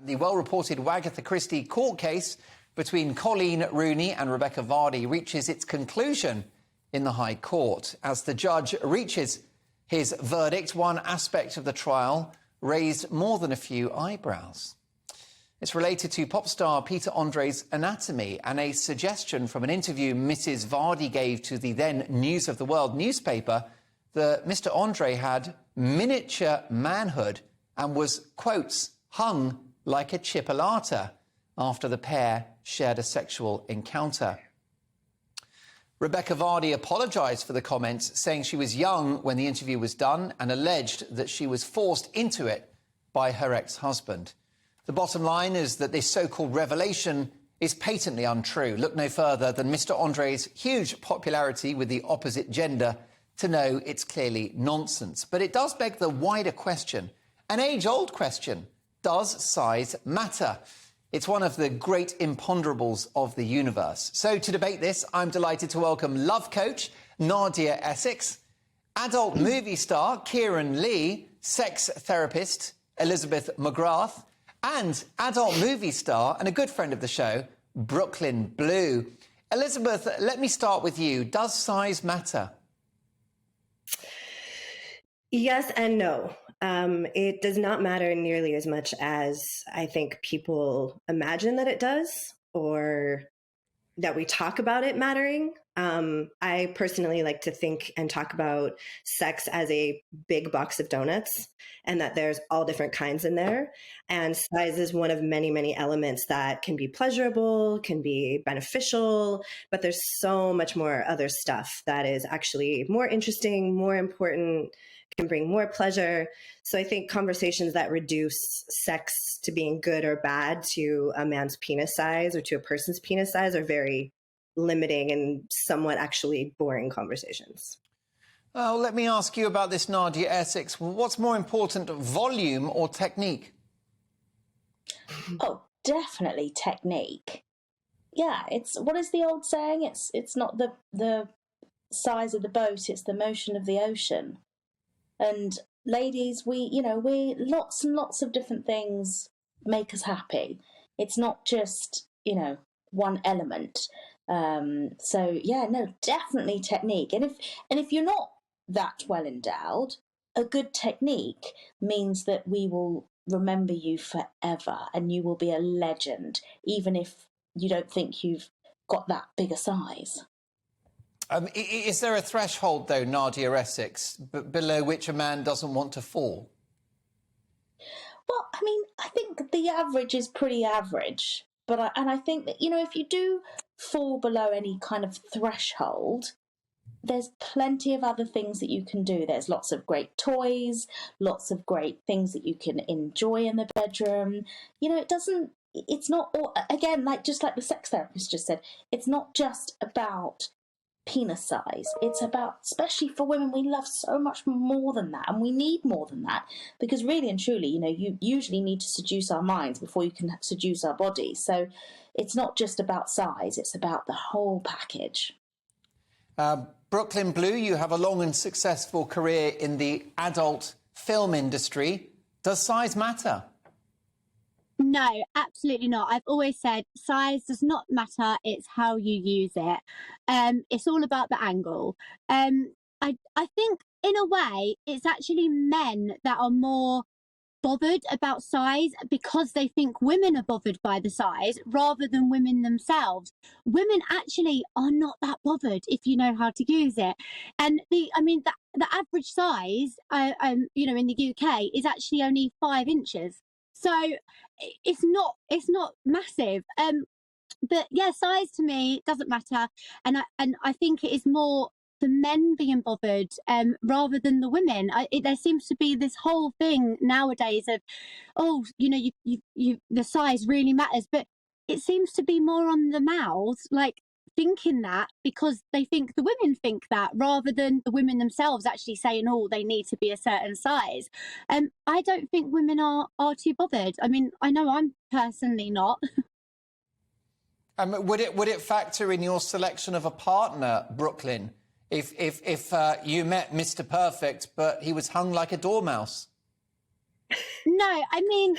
The well-reported Wagatha Christie court case between Colleen Rooney and Rebecca Vardy reaches its conclusion in the High Court. As the judge reaches his verdict, one aspect of the trial raised more than a few eyebrows. It's related to pop star Peter Andre's anatomy and a suggestion from an interview Mrs. Vardy gave to the then News of the World newspaper that Mr. Andre had miniature manhood and was, quotes, hung like a chipolata after the pair shared a sexual encounter. Rebecca Vardy apologised for the comments, saying she was young when the interview was done and alleged that she was forced into it by her ex-husband. The bottom line is that this so-called revelation is patently untrue. Look no further than Mr. Andre's huge popularity with the opposite gender to know it's clearly nonsense. But it does beg the wider question, an age-old question: does size matter? It's one of the great imponderables of the universe. So to debate this, I'm delighted to welcome love coach Nadia Essex, adult movie star Kieran Lee, sex therapist Elizabeth McGrath, and adult movie star and a good friend of the show, Brooklyn Blue. Elizabeth, let me start with you. Does size matter? Yes and no. It does not matter nearly as much as I think people imagine that it does, or that we talk about it mattering. I personally like to think and talk about sex as a big box of donuts, and that there's all different kinds in there. And size is one of many, many elements that can be pleasurable, can be beneficial, but there's so much more other stuff that is actually more interesting, more important, can bring more pleasure. So I think conversations that reduce sex to being good or bad to a man's penis size or to a person's penis size are very limiting and somewhat actually boring conversations. Well, let me ask you about this, Nadia Essex. What's more important, volume or technique? Oh, definitely technique. Yeah, it's, what is the old saying? It's not the size of the boat, it's the motion of the ocean. And ladies, we lots and lots of different things make us happy. It's not just, one element. So yeah, no, definitely technique. And if you're not that well endowed, a good technique means that we will remember you forever and you will be a legend, even if you don't think you've got that bigger size. Is there a threshold, though, Nadia Essex, below which a man doesn't want to fall? Well, I mean, I think the average is pretty average. But I think that, if you do fall below any kind of threshold, there's plenty of other things that you can do. There's lots of great toys, lots of great things that you can enjoy in the bedroom. It's not, again, just like the sex therapist just said, it's not just about penis size. It's about, especially for women, we love so much more than that, and we need more than that, because really and truly, you usually need to seduce our minds before you can seduce our bodies. So it's not just about size, it's about the whole package. Brooklyn Blue, you have a long and successful career in the adult film industry. Does size matter? No, absolutely not. I've always said size does not matter. It's how you use it. It's all about the angle. I think in a way it's actually men that are more bothered about size because they think women are bothered by the size rather than women themselves. Women actually are not that bothered if you know how to use it. And the average size, in the UK is actually only 5 inches. So it's not massive. But yeah, size to me doesn't matter. And I think it is more the men being bothered rather than the women. There seems to be this whole thing nowadays of, the size really matters. But it seems to be more on the mouths, thinking that because they think the women think that, rather than the women themselves actually saying, they need to be a certain size. I don't think women are too bothered. I mean, I know I'm personally not. Would it factor in your selection of a partner, Brooklyn, if you met Mr. Perfect, but he was hung like a dormouse? No, I mean,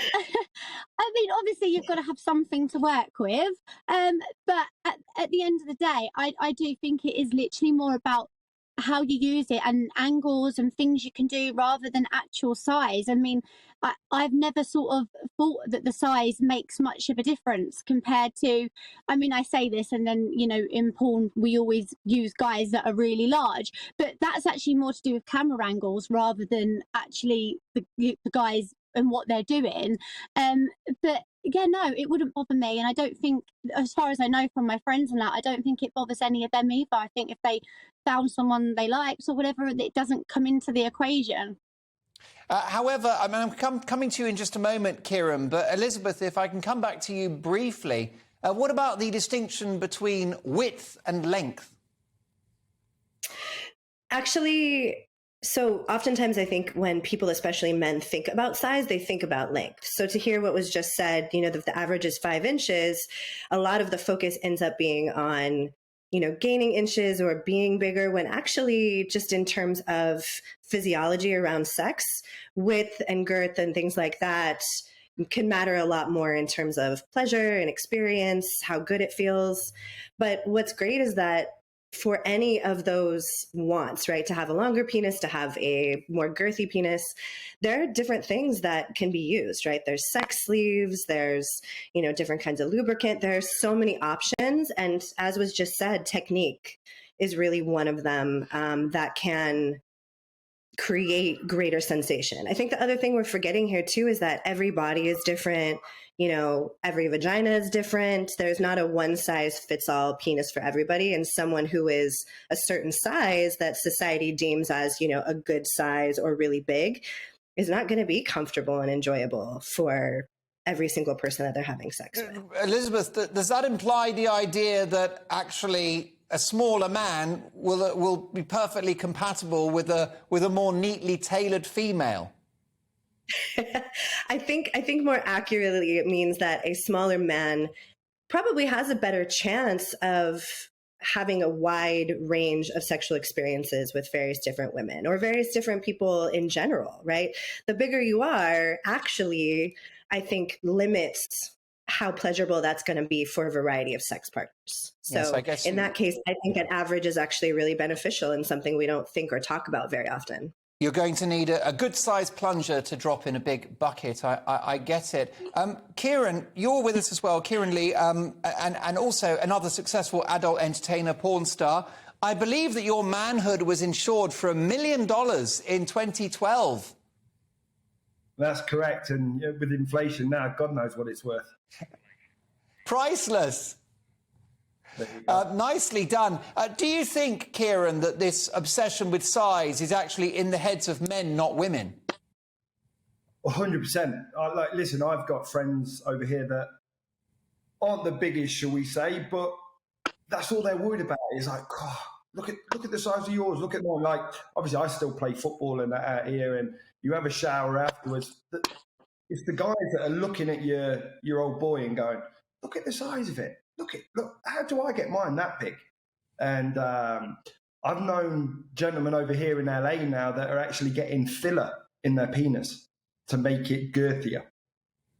obviously you've got to have something to work with. But at the end of the day, I do think it is literally more about how you use it and angles and things you can do rather than actual size. I mean, I've never sort of thought that the size makes much of a difference compared to, I mean, I say this and then, in porn, we always use guys that are really large, but that's actually more to do with camera angles rather than actually the guys and what they're doing. But yeah, no, it wouldn't bother me. And I don't think, as far as I know from my friends and that, I don't think it bothers any of them either. I think if they found someone they liked or whatever, it doesn't come into the equation. However, I mean, I'm coming to you in just a moment, Kieran, but Elizabeth, if I can come back to you briefly, what about the distinction between width and length? Actually, so oftentimes I think when people, especially men, think about size, they think about length. So to hear what was just said, that the average is 5 inches, a lot of the focus ends up being on, gaining inches or being bigger, when actually just in terms of physiology around sex, width and girth and things like that can matter a lot more in terms of pleasure and experience, how good it feels. But what's great is that for any of those wants, right, to have a longer penis, to have a more girthy penis, there are different things that can be used, right? There's sex sleeves, there's, different kinds of lubricant. There's so many options. And as was just said, technique is really one of them that can create greater sensation. I think the other thing we're forgetting here too is that every body is different. Every vagina is different. There's not a one size fits all penis for everybody. And someone who is a certain size that society deems as, a good size or really big is not going to be comfortable and enjoyable for every single person that they're having sex with. Elizabeth, does that imply the idea that actually a smaller man will be perfectly compatible with a more neatly tailored female? I think more accurately it means that a smaller man probably has a better chance of having a wide range of sexual experiences with various different women or various different people in general, right? The bigger you are, actually, I think limits how pleasurable that's going to be for a variety of sex partners. So yes, I guess in that case, I think an average is actually really beneficial and something we don't think or talk about very often. You're going to need a good-sized plunger to drop in a big bucket. I get it. Kieran, you're with us as well. Kieran Lee, and also another successful adult entertainer, porn star. I believe that your manhood was insured for $1 million in 2012. That's correct. And with inflation now, God knows what it's worth. Priceless. Nicely done. Do you think, Kieran, that this obsession with size is actually in the heads of men, not women? 100%. Listen, I've got friends over here that aren't the biggest, shall we say, but that's all they're worried about. Is like, oh, look at the size of yours. Look at mine. Like, obviously, I still play football and that out here, and you have a shower afterwards. It's the guys that are looking at your old boy and going, look at the size of it. Look, how do I get mine that big? And I've known gentlemen over here in LA now that are actually getting filler in their penis to make it girthier,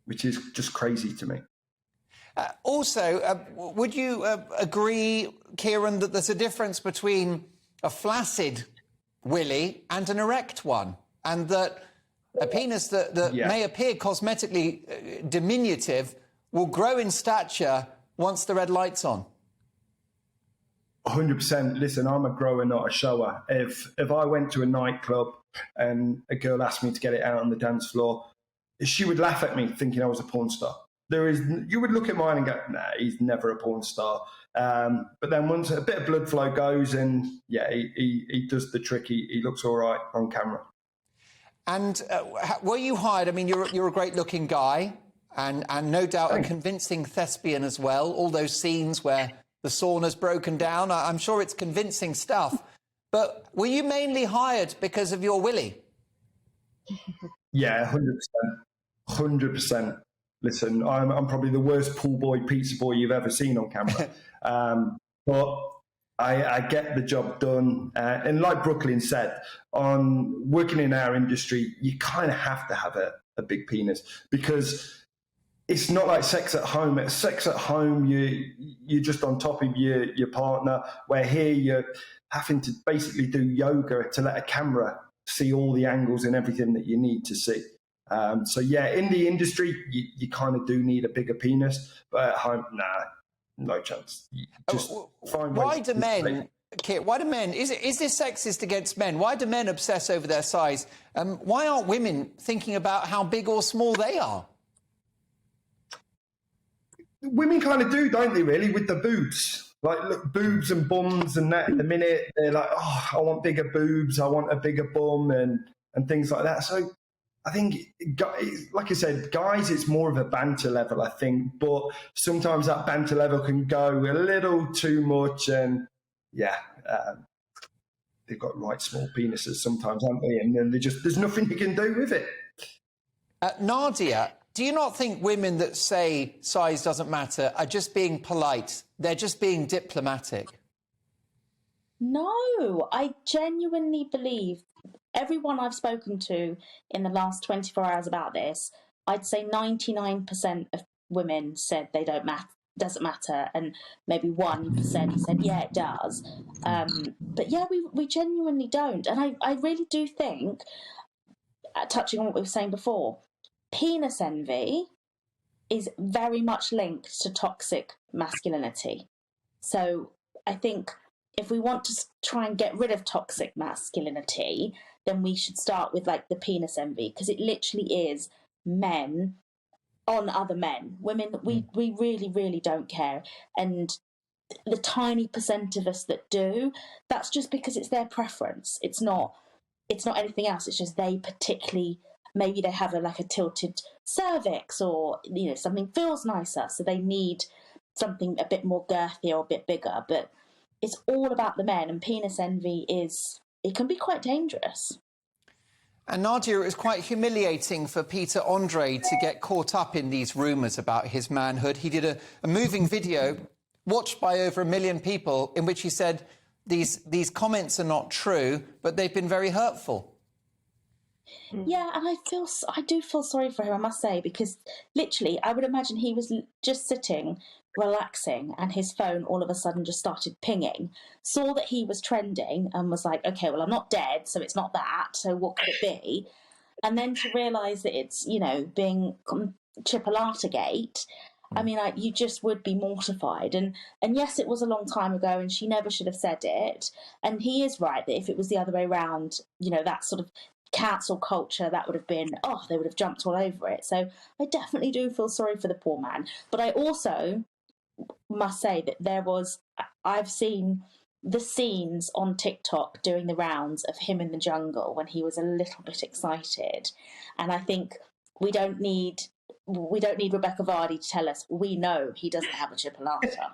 which is just crazy to me. Also, would you agree, Kieran, that there's a difference between a flaccid willy and an erect one, and that a penis that may appear cosmetically diminutive will grow in stature once the red light's on? 100%. Listen, I'm a grower, not a shower. If I went to a nightclub and a girl asked me to get it out on the dance floor, she would laugh at me thinking I was a porn star. You would look at mine and go, nah, he's never a porn star. But then once a bit of blood flow goes, and he does the trick. He looks all right on camera. And were you hired? I mean, you're a great-looking guy. And no doubt a convincing thespian as well. All those scenes where the sauna's broken down, I'm sure it's convincing stuff. But were you mainly hired because of your willy? Yeah, 100%. 100%. Listen, I'm probably the worst pool boy, pizza boy you've ever seen on camera. But I get the job done. And like Brooklyn said, on working in our industry, you kind of have to have a a big penis, because it's not like sex at home. At sex at home, you're just on top of your partner, where here you're having to basically do yoga to let a camera see all the angles and everything that you need to see. So yeah, in the industry, you kind of do need a bigger penis, but at home, nah, no chance. Just find ways why do men, Kit, why do men, is this sexist against men? Why do men obsess over their size? Why aren't women thinking about how big or small they are? Women kind of do, don't they, really, with the boobs? Like, look, boobs and bums and that, at the minute, they're like, oh, I want bigger boobs, I want a bigger bum and things like that. So I think, like I said, guys, it's more of a banter level, I think. But sometimes that banter level can go a little too much. And, yeah, they've got right small penises sometimes, haven't they? And then there's nothing you can do with it. Nadia, do you not think women that say size doesn't matter are just being polite? They're just being diplomatic? No, I genuinely believe everyone I've spoken to in the last 24 hours about this, I'd say 99% of women said they doesn't matter, and maybe 1% said, yeah, it does. But yeah, we genuinely don't. And I really do think, touching on what we were saying before, penis envy is very much linked to toxic masculinity. So I think if we want to try and get rid of toxic masculinity, then we should start with like the penis envy, because it literally is men on other men. Women, we really, really don't care. And the tiny percent of us that do, that's just because it's their preference. It's not anything else. It's just they particularly, maybe they have a tilted cervix, or something feels nicer, so they need something a bit more girthy or a bit bigger. But it's all about the men, and penis envy it can be quite dangerous. And Nadia, it was quite humiliating for Peter Andre to get caught up in these rumours about his manhood. He did a moving video watched by over 1 million people in which he said these comments are not true, but they've been very hurtful. Yeah, and I do feel sorry for him, I must say, because literally I would imagine he was just sitting, relaxing, and his phone all of a sudden just started pinging, saw that he was trending and was like, okay, well, I'm not dead, so it's not that, so what could it be? And then to realise that it's, being Chipolata-gate, I mean, you just would be mortified. And yes, it was a long time ago and she never should have said it. And he is right that if it was the other way around, that sort of cancel culture, that would have been, they would have jumped all over it. So I definitely do feel sorry for the poor man. But I also must say that I've seen the scenes on TikTok doing the rounds of him in the jungle when he was a little bit excited. And I think we don't need Rebecca Vardy to tell us. We know he doesn't have a chipolata.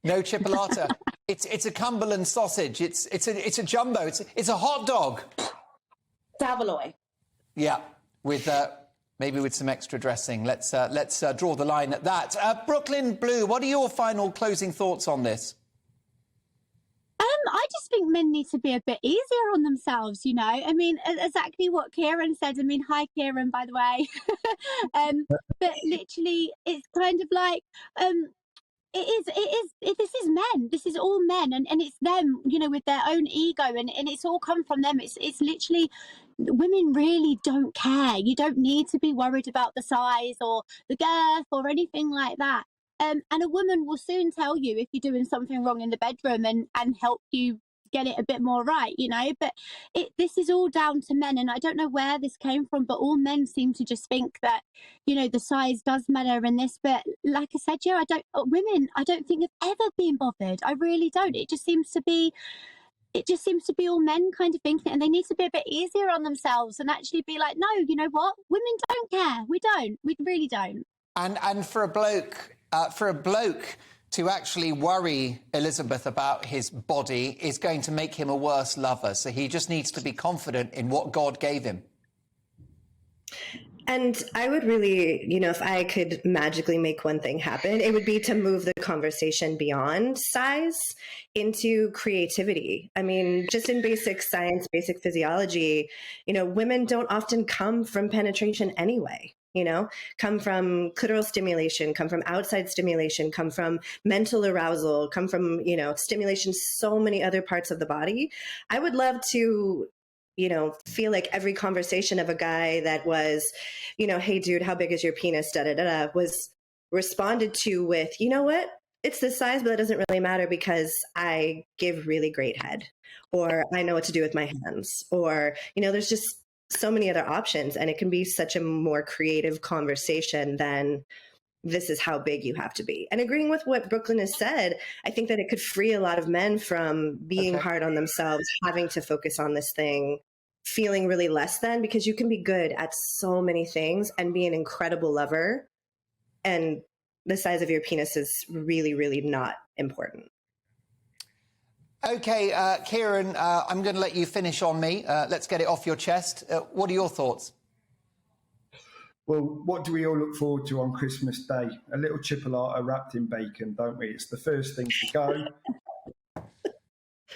No chipolata. It's a Cumberland sausage. It's a jumbo. It's a hot dog. Savaloy. Yeah, with maybe with some extra dressing. Let's draw the line at that. Brooklyn Blue, what are your final closing thoughts on this? I just think men need to be a bit easier on themselves, I mean, exactly what Kieran said. I mean, hi, Kieran, by the way. But literally, it's kind of like, this is men. This is all men. And it's them, with their own ego. And it's all come from them. It's literally, women really don't care. You don't need to be worried about the size or the girth or anything like that. And a woman will soon tell you if you're doing something wrong in the bedroom and help you get it a bit more right, But this is all down to men, and I don't know where this came from, but all men seem to just think that, the size does matter in this. But like I said, women, I don't think have ever been bothered. I really don't. It just seems to be all men kind of thinking it, and they need to be a bit easier on themselves and actually be like, no, you know what? Women don't care. We don't. We really don't. And for a bloke to actually worry Elizabeth about his body is going to make him a worse lover. So he just needs to be confident in what God gave him. And I would really, if I could magically make one thing happen, it would be to move the conversation beyond size into creativity. I mean, just in basic science, basic physiology, women don't often come from penetration anyway. Come from clitoral stimulation, come from outside stimulation, come from mental arousal, come from, stimulation, so many other parts of the body. I would love to feel like every conversation of a guy that was, hey, dude, how big is your penis? Was responded to with, you know what? It's this size, but that doesn't really matter because I give really great head, or I know what to do with my hands, or, there's just so many other options. And it can be such a more creative conversation than this is how big you have to be. And agreeing with what Brooklyn has said, I think that it could free a lot of men from being hard on themselves, having to focus on this thing, feeling really less than, because you can be good at so many things and be an incredible lover. And the size of your penis is really, really not important. Okay, Kieran, I'm going to let you finish on me. Let's get it off your chest. What are your thoughts? Well, what do we all look forward to on Christmas Day? A little chipolata wrapped in bacon, don't we? It's the first thing to go.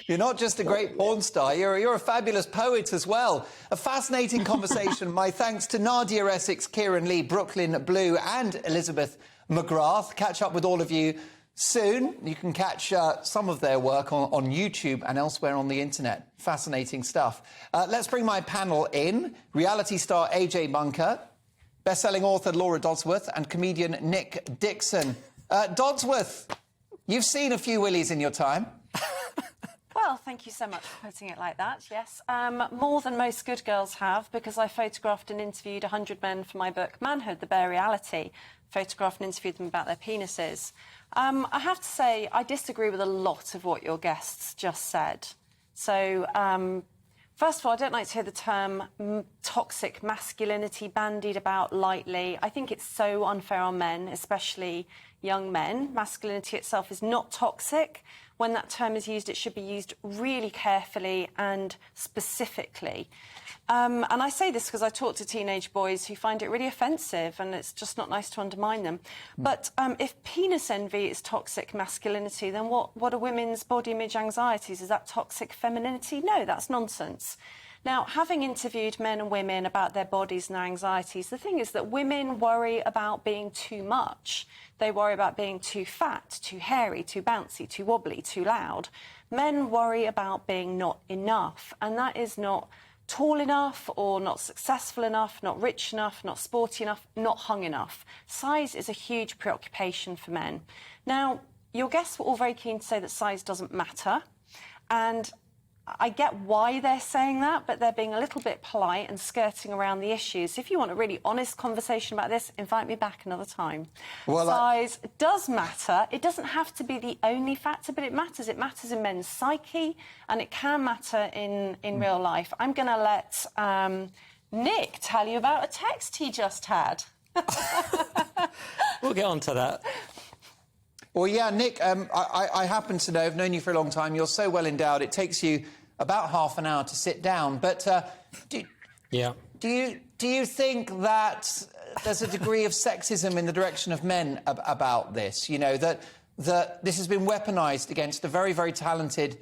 You're not just a great porn star, you're a fabulous poet as well. A fascinating conversation. My thanks to Nadia Essex, Kieran Lee, Brooklyn Blue and Elizabeth McGrath. Catch up with all of you soon. You can catch some of their work on YouTube and elsewhere on the internet. Fascinating stuff. Let's bring my panel in. Reality star AJ Bunker, best-selling author Laura Dodsworth and comedian Nick Dixon. Dodsworth, you've seen a few willies in your time. Well, thank you so much for putting it like that, yes. More than most good girls have, because I photographed and interviewed 100 men for my book Manhood, The Bare Reality. Photographed and interviewed them about their penises. I have to say, I disagree with a lot of what your guests just said. So, first of all, I don't like to hear the term toxic masculinity bandied about lightly. I think it's so unfair on men, especially young men. Masculinity itself is not toxic. When that term is used, it should be used really carefully and specifically. And I say this because I talk to teenage boys who find it really offensive, and it's just not nice to undermine them. But if penis envy is toxic masculinity, then what are women's body image anxieties? Is that toxic femininity? No, that's nonsense. Now, having interviewed men and women about their bodies and their anxieties, the thing is that women worry about being too much. They worry about being too fat, too hairy, too bouncy, too wobbly, too loud. Men worry about being not enough, and that is not tall enough or not successful enough, not rich enough, not sporty enough, not hung enough. Size is a huge preoccupation for men. Now, your guests were all very keen to say that size doesn't matter, and I get why they're saying that, but they're being a little bit polite and skirting around the issues. If you want a really honest conversation about this, invite me back another time. Well, size does matter. It doesn't have to be the only factor, but it matters. It matters in men's psyche, and it can matter in real life. I'm going to let Nick tell you about a text he just had. We'll get on to that. Well, yeah, Nick, I happen to know, I've known you for a long time, you're so well endowed, it takes you about half an hour to sit down. But do you think that there's a degree of sexism in the direction of men about this? You know, that this has been weaponised against a very, very talented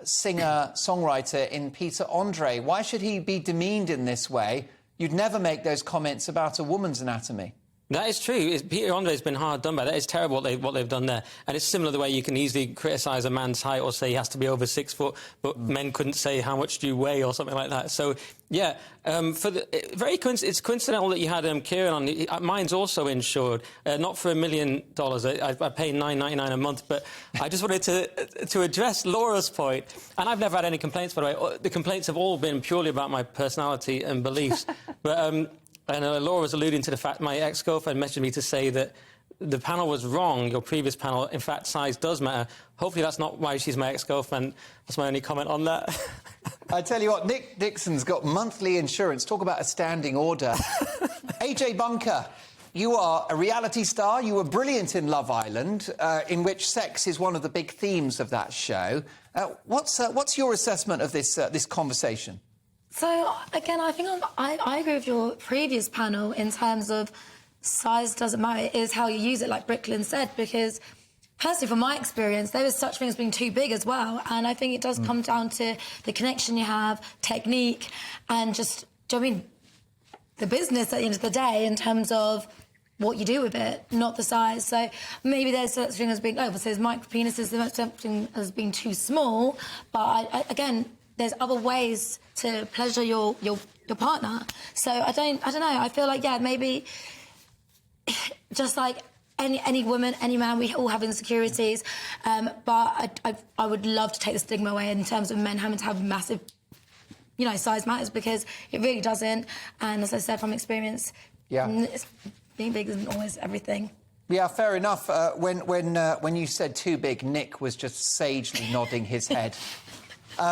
singer-songwriter in Peter Andre. Why should he be demeaned in this way? You'd never make those comments about a woman's anatomy. That is true. Peter Andre's been hard done by. That is terrible what they've done there. And it's similar the way you can easily criticise a man's height or say he has to be over 6 foot, but men couldn't say how much do you weigh or something like that. So, yeah, it's coincidental that you had Kieran on. Mine's also insured, not for $1 million. I pay $9.99 a month, but I just wanted to address Laura's point. And I've never had any complaints, by the way. The complaints have all been purely about my personality and beliefs. But And Laura was alluding to the fact my ex-girlfriend messaged me to say that the panel was wrong, your previous panel. In fact, size does matter. Hopefully that's not why she's my ex-girlfriend. That's my only comment on that. I tell you what, Nick Dixon's got monthly insurance. Talk about a standing order. AJ Bunker, you are a reality star. You were brilliant in Love Island, in which sex is one of the big themes of that show. What's your assessment of this conversation? So again, I think I agree with your previous panel in terms of size doesn't matter. It is how you use it, like Brooklyn said, because personally, from my experience, there is such thing as being too big as well. And I think it does come down to the connection you have, technique, and just, do you know what I mean, the business at the end of the day in terms of what you do with it, not the size. So maybe there's such thing as being, there's micro penises, there's something as being too small. But again, there's other ways to pleasure your partner. So I don't know. I feel like, maybe just like any woman, any man, we all have insecurities. But I would love to take the stigma away in terms of men having to have massive, size matters, because it really doesn't. And as I said from experience, being big isn't always everything. Yeah, fair enough. When you said too big, Nick was just sagely nodding his head.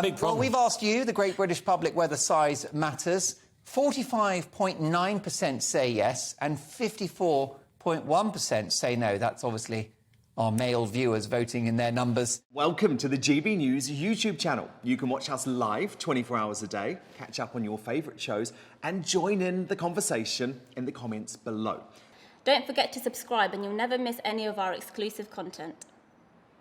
Big problem. Well, we've asked you, the great British public, whether size matters. 45.9% say yes and 54.1% say no. That's obviously our male viewers voting in their numbers. Welcome to the GB News YouTube channel. You can watch us live 24 hours a day, catch up on your favourite shows and join in the conversation in the comments below. Don't forget to subscribe and you'll never miss any of our exclusive content.